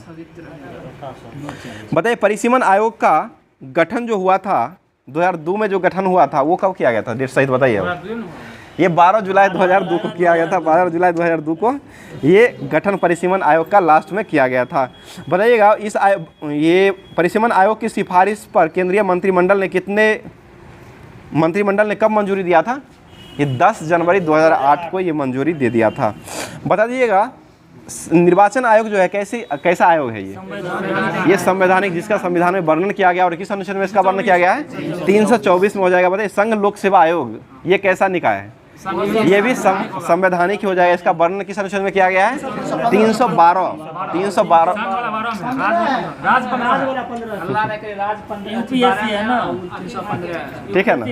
बताइए, परिसीमन आयोग का गठन जो हुआ था 2002 में, जो गठन हुआ था वो कब किया गया था? डेट सहित बताइए। ये 12 जुलाई 2002 को किया गया था। 12 जुलाई 2002 को ये गठन परिसीमन आयोग का लास्ट में किया गया था। बताइएगा, ये परिसीमन आयोग की सिफारिश पर केंद्रीय मंत्रिमंडल ने कब मंजूरी दिया था? ये 10 जनवरी 2008 को ये मंजूरी दे दिया था। बता दीजिएगा, निर्वाचन आयोग जो है कैसा आयोग है? ये संवैधानिक, जिसका संविधान में वर्णन किया गया। और किस अनुच्छेद में इसका वर्णन किया गया है? 324 में हो जाएगा। बताइए, संघ लोक सेवा आयोग ये कैसा निकाय है? ये भी संवैधानिक ही हो जाएगा। इसका वर्णन किस अनुच्छेद में किया गया है? 312। ठीक है ना,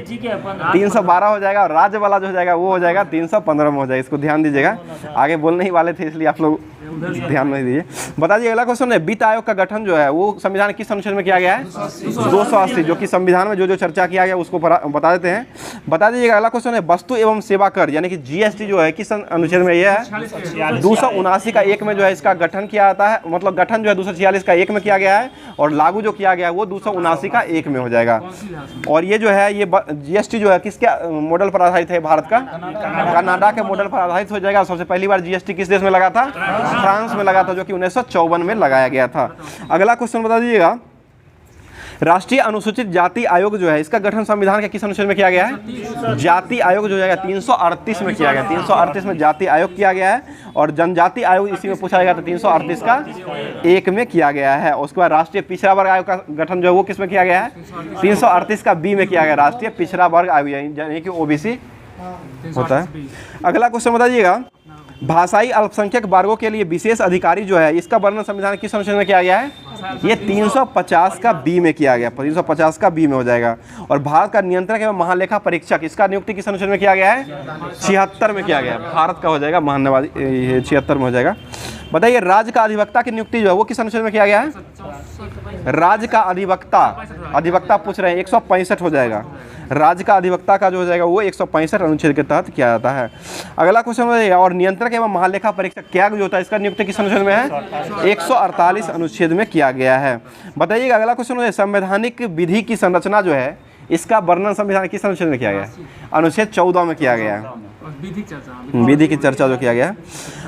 312 हो जाएगा। और राज्य वाला जो हो जाएगा वो हो जाएगा 315 में हो जाएगा। इसको ध्यान दीजिएगा, आगे बोलने ही वाले थे इसलिए आप लोग ध्यान नहीं दीजिए। बता दीजिए, अगला क्वेश्चन है, वित्त आयोग का गठन जो है वो संविधान किस अनुच्छेद में किया गया है? 280, जो कि संविधान में जो चर्चा किया गया उसको बता देते हैं। बता दीजिएगा, अगला क्वेश्चन है, वस्तु एवं सेवा कर यानी कि जीएसटी जो है किस अनुच्छेद में? ये है 279 का 1 में जो है इसका गठन किया जाता है। मतलब गठन जो है 246 का 1 में किया गया है, और लागू जो किया गया है वो 279 का 1 में हो जाएगा। और ये जो है ये जीएसटी जो है किसके मॉडल पर आधारित है? भारत का कनाडा के मॉडल पर आधारित हो जाएगा। सबसे पहली बार जीएसटी किस देश में लगा था? फ्रांस में लगा था, जो कि 1954 में लगाया गया था। अगला क्वेश्चन बता दीजिएगा, राष्ट्रीय अनुसूचित जाति आयोग जो है इसका गठन संविधान के किस अनुच्छेद में किया गया है? जाति आयोग जो है 338 में किया गया। 338 में जाति आयोग किया गया है। और जनजाति आयोग इसी में पूछा गया था, 338 का 1 में किया गया है। उसके बाद राष्ट्रीय पिछड़ा वर्ग आयोग का गठन जो है वो किस में किया गया है? 338 का B में किया गया, राष्ट्रीय पिछड़ा वर्ग आयोग यानी कि ओबीसी होता है। अगला क्वेश्चन बताइएगा, भाषाई अल्पसंख्यक वर्गों के लिए विशेष अधिकारी जो है इसका वर्णन संविधान किस अनुच्छेद में किया गया है? ये 350 का B में किया गया। 350 का B में हो जाएगा। और भारत का नियंत्रक एवं महालेखा परीक्षक इसका नियुक्ति किस अनुच्छेद में किया गया है? 76 में किया गया। भारत का हो जाएगा महान्यवादी 76 में हो जाएगा। बताइए, राज्य का अधिवक्ता की नियुक्ति जो है वो किस अनुच्छेद में किया गया है? राज्य का अधिवक्ता पूछ रहे हैं, 165 हो जाएगा। राज्य का अधिवक्ता का जो हो जाएगा वो 165 अनुच्छेद के तहत किया जाता है। अगला क्वेश्चन बताइए, और नियंत्रक एवं महालेखा परीक्षक क्या जो होता है इसका नियुक्ति किस अनुच्छेद में है? 148 अनुच्छेद में किया गया है। बताइएगा, अगला क्वेश्चन है, संवैधानिक विधि की संरचना जो है इसका वर्णन संविधान किस अनुच्छेद में किया गया है? अनुच्छेद 14 में किया गया है। विधि की चर्चा जो किया गया है।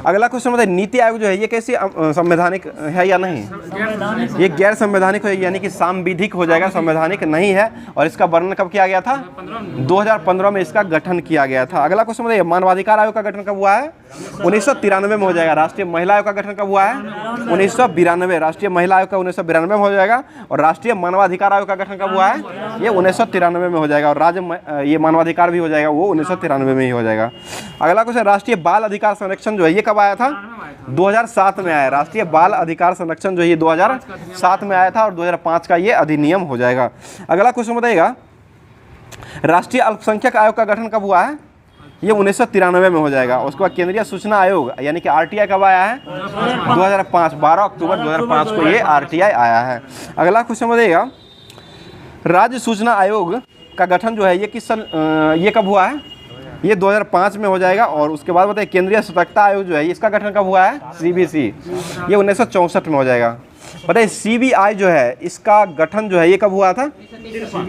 अगला क्वेश्चन बताइए, नीति आयोग जो है ये कैसी संवैधानिक है या नहीं? ये गैर संवैधानिक है, यानी कि सांविधिक हो जाएगा, संवैधानिक नहीं है। और इसका वर्णन कब किया गया था? 2015 में इसका गठन किया गया था। अगला क्वेश्चन बताइए, मानवाधिकार आयोग का गठन कब हुआ है? 1993 में हो जाएगा। राष्ट्रीय महिला आयोग का गठन कब हुआ है? 1992। राष्ट्रीय महिला आयोग का 1992 में हो जाएगा। और राष्ट्रीय मानवाधिकार आयोग का गठन कब हुआ है? ये 1993 में हो जाएगा। और राज्य ये मानवाधिकार भी हो जाएगा, वो 1993 में ही हो जाएगा। अगला क्वेश्चन, राष्ट्रीय बाल अधिकार संरक्षण जो है ये कब आया था? 2007 में आया। राष्ट्रीय बाल अधिकार संरक्षण जो है 2007 में आया था। और 2005 का ये अधिनियम हो जाएगा। अगला क्वेश्चन बताइएगा, राष्ट्रीय अल्पसंख्यक आयोग का गठन कब हुआ है? ये 1993 में हो जाएगा। उसके बाद केंद्रीय सूचना आयोग यानी कि आरटीआई कब आया है? 2005, 12 अक्टूबर 2005 को ये आरटीआई आया है। अगला क्वेश्चन बताइएगा, राज्य सूचना आयोग का गठन जो है ये कब हुआ है? ये 2005 में हो जाएगा। और उसके बाद बताइए, केंद्रीय सतर्कता आयोग जो है इसका गठन कब हुआ है? सीबीसी, ये 1964 में हो जाएगा। बताइए, सीबीआई जो है इसका गठन जो है ये कब हुआ था?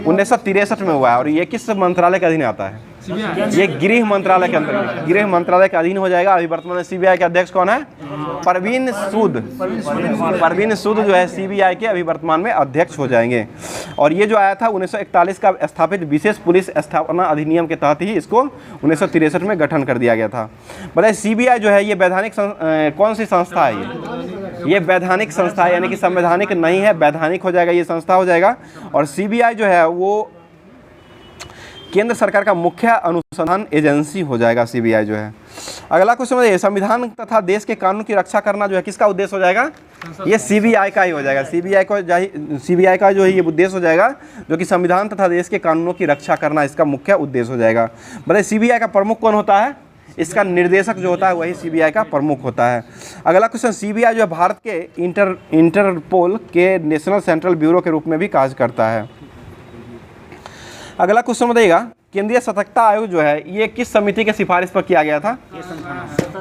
1963 में हुआ है। और ये किस मंत्रालय के अधीन आता है? ये गृह मंत्रालय के अंतर्गत, गृह मंत्रालय के अधीन हो जाएगा। अभी वर्तमान में सीबीआई के अध्यक्ष कौन है? परवीन सूद। परवीन सूद जो है सीबीआई के अभी वर्तमान में अध्यक्ष हो जाएंगे। और ये जो आया था 1941 का स्थापित विशेष पुलिस स्थापना अधिनियम के तहत ही इसको 1963 में गठन कर दिया गया था। बताइए, सीबीआई जो है ये वैधानिक कौन सी संस्था है? ये वैधानिक संस्था है, यानी कि संवैधानिक नहीं है, वैधानिक हो जाएगा, ये संस्था हो जाएगा। और सीबीआई जो है वो केंद्र सरकार का मुख्य अनुसंधान एजेंसी हो जाएगा सीबीआई जो है। अगला क्वेश्चन है, संविधान तथा देश के कानून की रक्षा करना जो है किसका उद्देश्य हो जाएगा? ये सीबीआई का ही हो जाएगा। सीबीआई का जो है ये उद्देश्य हो जाएगा, जो कि संविधान तथा देश के कानूनों की रक्षा करना इसका मुख्य उद्देश्य हो जाएगा। बताइए सीबीआई का प्रमुख कौन होता है? इसका निर्देशक जो होता है वही सीबीआई का प्रमुख होता है। अगला क्वेश्चन, सीबीआई जो है भारत के इंटरपोल के नेशनल सेंट्रल ब्यूरो के रूप में भी कार्य करता है। अगला क्वेश्चन बताइएगा, केंद्रीय सतर्कता आयोग जो है ये किस समिति के सिफारिश पर किया गया था?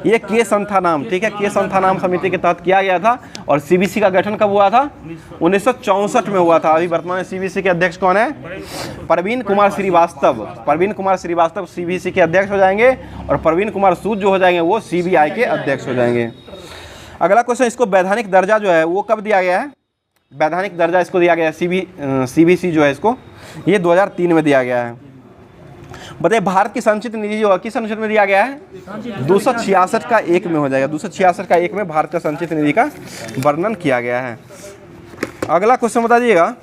ये के संथानाम, ठीक है, के संथानाम समिति के तहत किया गया था। और सीबीसी का गठन कब हुआ था? 1964 में हुआ था। अभी वर्तमान में सीबीसी के अध्यक्ष कौन है? प्रवीण कुमार श्रीवास्तव। प्रवीण कुमार श्रीवास्तव सीबीसी के अध्यक्ष हो जाएंगे और प्रवीण कुमार सूद जो हो जाएंगे वो सीबीआई के अध्यक्ष हो जाएंगे। अगला क्वेश्चन, इसको वैधानिक दर्जा जो है वो कब दिया गया है? वैधानिक दर्जा इसको दिया गया है सीबीसी जो है इसको ये 2003 में दिया गया है। बताइए भारत की संचित निधि जो किस अनुच्छेद में दिया गया है? 266 का 1 में हो जाएगा। 266 का 1 में भारत का संचित निधि का वर्णन किया गया है। अगला क्वेश्चन बता दीजिएगा,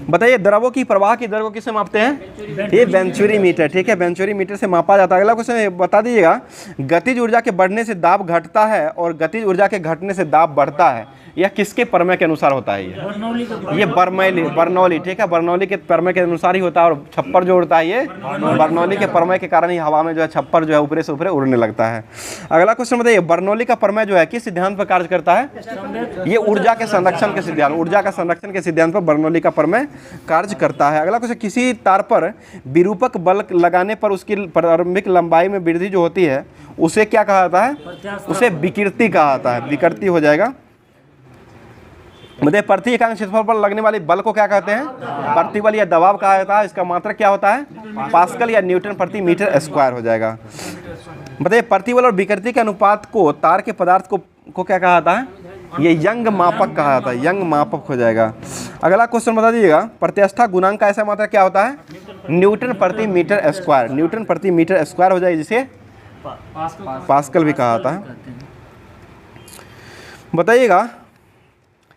बताइए द्रवों की प्रवाह की दर को किससे मापते हैं? ये वेंचुरी मीटर, ठीक है, वेंचुरी मीटर से मापा जाता है। अगला क्वेश्चन बता दीजिएगा, गतिज ऊर्जा के बढ़ने से दाब घटता है और गतिज ऊर्जा के घटने से दाब बढ़ता है, यह किसके प्रमेय के अनुसार होता है? ये बर्नौली, ठीक है, बर्नौली के प्रमेय के अनुसार ही होता है। और छप्पर जो उड़ता है ये बर्नौली के प्रमेय के कारण ही हवा में जो है छप्पर जो है ऊपरे से ऊपरे उड़ने लगता है। अगला क्वेश्चन बताइए, बर्नौली का प्रमेय जो है किस सिद्धांत पर कार्य करता है? ये ऊर्जा के संरक्षण के सिद्धांत, ऊर्जा का संरक्षण के सिद्धांत पर बर्नौली का प्रमेय कार्य करता है। अगला क्वेश्चन, किसी तार पर विरूपक बल लगाने पर उसकी प्रारंभिक लंबाई में वृद्धि जो होती है उसे क्या कहा जाता है? उसे विकृति कहा जाता है, विकृति हो जाएगा। मतलब प्रति एकांक क्षेत्रफल पर लगने वाले बल को क्या कहते हैं? प्रतिबल या दबाव कहा जाता है। इसका मात्रक क्या होता है? पास्कल या न्यूटन प्रति मीटर स्क्वायर हो जाएगा। बताइए प्रतिबल और विकृति के अनुपात को तार के पदार्थ को क्या कहा जाता है? ये यंग मापक कहा जाता है, यंग मापक हो जाएगा। अगला क्वेश्चन बता दीजिएगा, प्रत्यास्था गुणांक का ऐसा मात्रक क्या होता है? न्यूटन प्रति मीटर स्क्वायर, न्यूटन प्रति मीटर स्क्वायर हो जाएगा, जिसे पास्कल भी कहा जाता है। बताइएगा,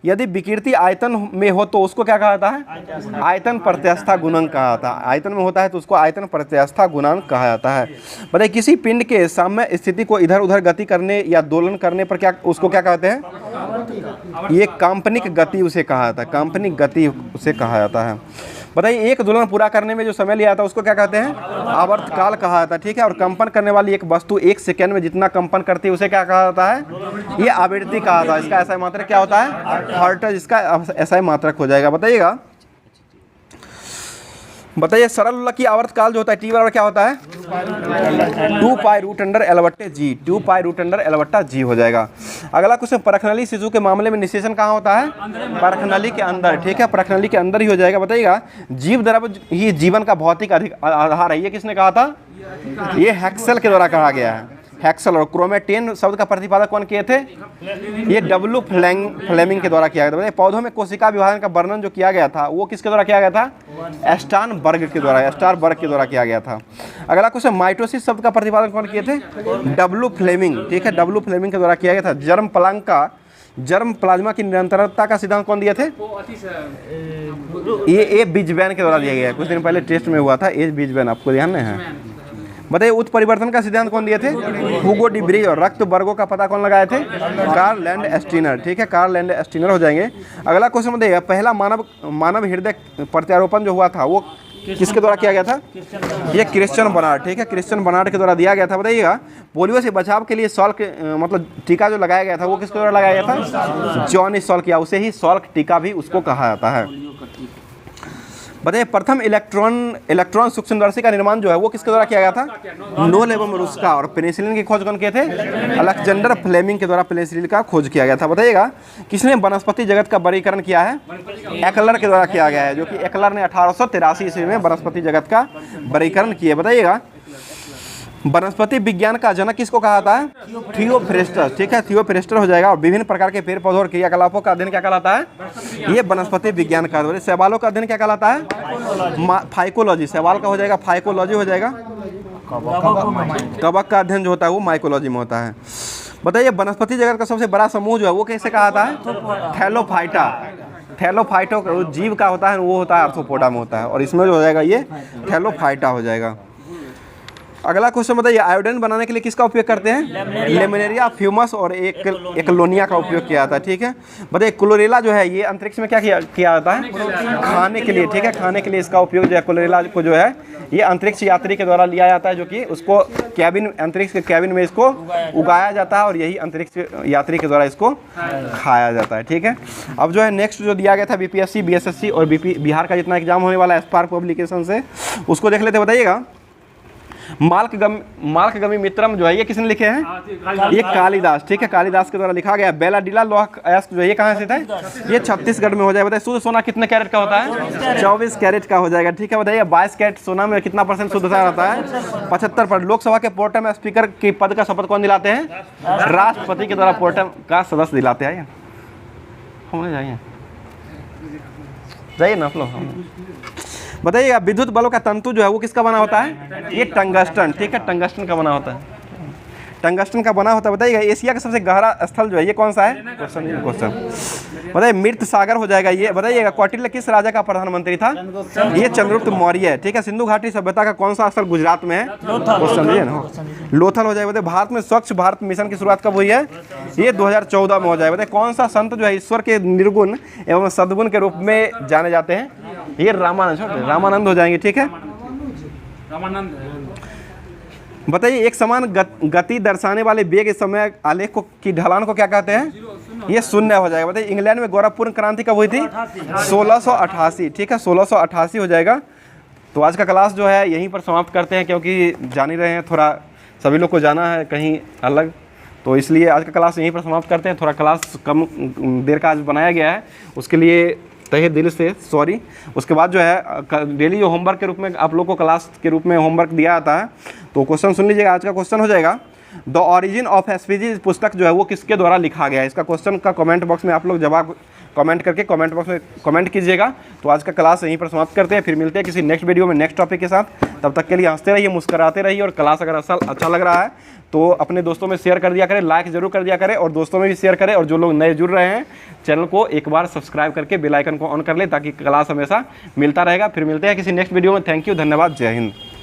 यदि विकृति आयतन में हो तो उसको क्या कहा जाता है? आयतन प्रत्यास्था गुणांक कहा जाता है। आयतन में होता है तो उसको आयतन प्रत्यास्था गुणांक कहा जाता है। बताइए किसी पिंड के साम्य स्थिति को इधर उधर गति करने या दोलन करने पर क्या उसको क्या कहते हैं? ये काल्पनिक गति उसे कहा जाता है, काल्पनिक गति उसे कहा जाता है। बताइए एक दोलन पूरा करने में जो समय लिया था उसको क्या कहते हैं? आवर्तकाल कहा जाता है, ठीक है। और कंपन करने वाली एक वस्तु 1 सेकेंड में जितना कंपन करती है उसे क्या कहा जाता है? ये आवृत्ति कहा जाता है। इसका ऐसा मात्रक क्या होता है? हर्ट्ज, इसका ऐसा मात्रक हो जाएगा। बताइए सरल की आवर्तकाल जो होता है टी बराबर क्या होता है? 2 पाई रूट अंडर एल बट्टे जी, 2 पाई रूट अंडर एल बट्टा जी हो जाएगा। अगला क्वेश्चन, परखनली शिशु के मामले में निषेचन कहाँ होता है? परखनली के अंदर, ठीक है, परखनली के अंदर ही हो जाएगा। बताइएगा जीव द्रव्य ही जीवन का भौतिक आधार है, ये किसने कहा था? ये हैक्सेल के द्वारा कहा गया है। हैक्सेल। और क्रोमेटिन शब्द का प्रतिपादक कौन किए थे? ये डब्ल्यू फ्लेमिंग के द्वारा किया गया था। पौधों में कोशिका विभाजन का वर्णन जो किया गया था वो किसके द्वारा किया गया था? स्टार्नबर्ग के द्वारा किया गया था। अगला क्वेश्चन, माइटोसिस शब्द का प्रतिपादन कौन किए थे? डब्ल्यू फ्लेमिंग, ठीक है, डब्ल्यू फ्लेमिंग के द्वारा किया गया था। जर्म प्लाज्मा की निरंतरता का सिद्धांत कौन दिए थे? ये बीजबैन के द्वारा दिया गया है, कुछ दिन पहले टेस्ट में हुआ था, बीजबैन, आपको ध्यान है। बताइए उत्परिवर्तन का सिद्धांत कौन दिए थे? हुगो डी ब्रिज। और रक्त वर्गों का पता कौन लगाए थे? कार्ल लैंडस्टीनर, ठीक है, कार्ल लैंडस्टीनर हो जाएंगे। अगला क्वेश्चन बताइएगा, पहला मानव हृदय प्रत्यारोपण जो हुआ था वो किसके द्वारा किया गया था? ये क्रिश्चियन बर्नार्ड, ठीक है, क्रिश्चियन बर्नार्ड के द्वारा दिया गया था। बताइएगा पोलियो से बचाव के लिए सॉल्क मतलब टीका जो लगाया गया था वो किसके द्वारा लगाया गया था? जॉन सॉल्क, या उसे ही सॉल्क टीका भी उसको कहा जाता है। बताइए प्रथम इलेक्ट्रॉन सूक्ष्मदर्शी का निर्माण जो है वो किसके द्वारा किया गया था? नोल एवं रुस्का। और पेनिसिलिन की खोज कौन किए थे? अलेक्जेंडर फ्लेमिंग के द्वारा पेनिसिलिन का खोज किया गया था। बताइएगा किसने वनस्पति जगत का वर्गीकरण किया है? एक्लर के द्वारा किया गया है, जो कि एक्लर ने 1883 ईस्वी में वनस्पति जगत का वर्गीकरण किया। बताइएगा वनस्पति विज्ञान का जनक किसको कहा जाता है? थियोफ्रेस्टस, ठीक है, थियोफ्रेस्टस हो जाएगा। और विभिन्न प्रकार के पेड़ पौधों और क्रियाकलापों का अध्ययन क्या कहलाता है? ये वनस्पति विज्ञान का। शैवालों का अध्ययन क्या कहलाता है? फाइकोलॉजी। शैवाल का हो जाएगा फाइकोलॉजी हो जाएगा। कवक का अध्ययन जो होता है वो माइकोलॉजी में होता है। बताइए वनस्पति जगत का सबसे बड़ा समूह जो है वो कैसे कहा जाता है? थैलोफाइटा। थैलोफाइटो जीव का होता है, वो होता है आर्थ्रोपोडा में होता है, और इसमें जो हो जाएगा ये थैलोफाइटा हो जाएगा। अगला क्वेश्चन बताइए, आयोडीन बनाने के लिए किसका उपयोग करते हैं? लेमिनेरिया, फ्यूमस और एकलोनिया का उपयोग किया जाता है। ठीक है, बताइए क्लोरेला जो है ये अंतरिक्ष में क्या किया जाता है? खाने के लिए। ठीक है, खाने के लिए इसका उपयोग जो है क्लोरेला को जो है ये अंतरिक्ष यात्री के द्वारा लिया जाता है, जो कि उसको कैबिन, अंतरिक्ष के कैबिन में इसको उगाया जाता है और यही अंतरिक्ष यात्री के द्वारा इसको खाया जाता है। ठीक है, अब जो है नेक्स्ट जो दिया गया था बीपीएससी, बीएसएससी और बिहार का जितना एग्जाम होने वाला है स्पार्क पब्लिकेशन से, उसको देख लेते। बताइएगा मार्कगमी मित्रम जो है ये किसने लिखे हैं? ये कालिदास। ठीक है, कालिदास के द्वारा लिखा गया। बेलाडिला लोह अयस्क जो है ये कहाँ से था? ये छत्तीसगढ़ में हो जाएगा। बताइए शुद्ध सोना कितने कैरेट का होता है? 24 कैरेट का हो जाएगा। ठीक है, बताइए 22 कैरेट सोना में कितना परसेंट शुद्धता रहता है? 75%। लोकसभा के प्रोटेम स्पीकर के पद का शपथ कौन दिलाते हैं? राष्ट्रपति के द्वारा प्रोटेम का सदस्य दिलाते हैं। हम जाइए ना आप लोग। बताइएगा विद्युत बल्ब का तंतु जो है वो किसका बना होता है? ये टंगस्टन। ठीक है, टंगस्टन का बना होता है, टंगस्टन का बना होता है। बताइएगा एशिया का सबसे गहरा स्थल जो है ये कौन सा है? क्वेश्चन बताइए। मृत सागर हो जाएगा ये। बताइएगा कौटिल्य किस राजा का प्रधानमंत्री था? ये चंद्रगुप्त मौर्य है। ठीक है, सिंधु घाटी सभ्यता का कौन सा स्थल गुजरात में है? क्वेश्चन है ना, लोथल हो जाएगा। बताइए भारत में स्वच्छ भारत मिशन की शुरुआत कब हुई है? ये 2014 में हो जाएगा। बताइए कौन सा संत जो है ईश्वर के निर्गुण एवं सद्गुण के रूप में जाने जाते हैं? ये रामानंद हो जाएंगे। ठीक है, बताइए एक समान गति दर्शाने वाले वेग समय आलेख को की ढलान को क्या कहते हैं? ये शून्य हो जाएगा। बताइए इंग्लैंड में गोरखपुर क्रांति कब हुई थी? 1688। ठीक है, 1688 हो जाएगा। तो आज का क्लास जो है यहीं पर समाप्त करते हैं, क्योंकि जान ही रहे हैं थोड़ा सभी लोग को जाना है कहीं अलग, तो इसलिए आज का क्लास यहीं पर समाप्त करते हैं। थोड़ा क्लास कम देर का आज बनाया गया है, उसके लिए तहे दिल से सॉरी। उसके बाद जो है डेली जो होमवर्क के रूप में आप लोग को क्लास के रूप में होमवर्क दिया जाता है, तो क्वेश्चन सुन लीजिएगा। आज का क्वेश्चन हो जाएगा द ओरिजिन ऑफ एसपीजी पुस्तक जो है वो किसके द्वारा लिखा गया है? इसका क्वेश्चन का कमेंट बॉक्स में आप लोग जवाब कमेंट करके कमेंट बॉक्स में कमेंट कीजिएगा। तो आज का क्लास यहीं पर समाप्त करते हैं, फिर मिलते हैं किसी नेक्स्ट वीडियो में नेक्स्ट टॉपिक के साथ। तब तक के लिए हंसते रहिए, मुस्कुराते रहिए, और क्लास अगर अच्छा लग रहा है तो अपने दोस्तों में शेयर कर दिया करें, लाइक जरूर कर दिया करें, और दोस्तों में भी शेयर करें। और जो लोग नए जुड़ रहे हैं चैनल को एक बार सब्सक्राइब करके बेल आइकन को ऑन कर ले, ताकि क्लास हमेशा मिलता रहेगा। फिर मिलते हैं किसी नेक्स्ट वीडियो में। थैंक यू, धन्यवाद, जय हिंद।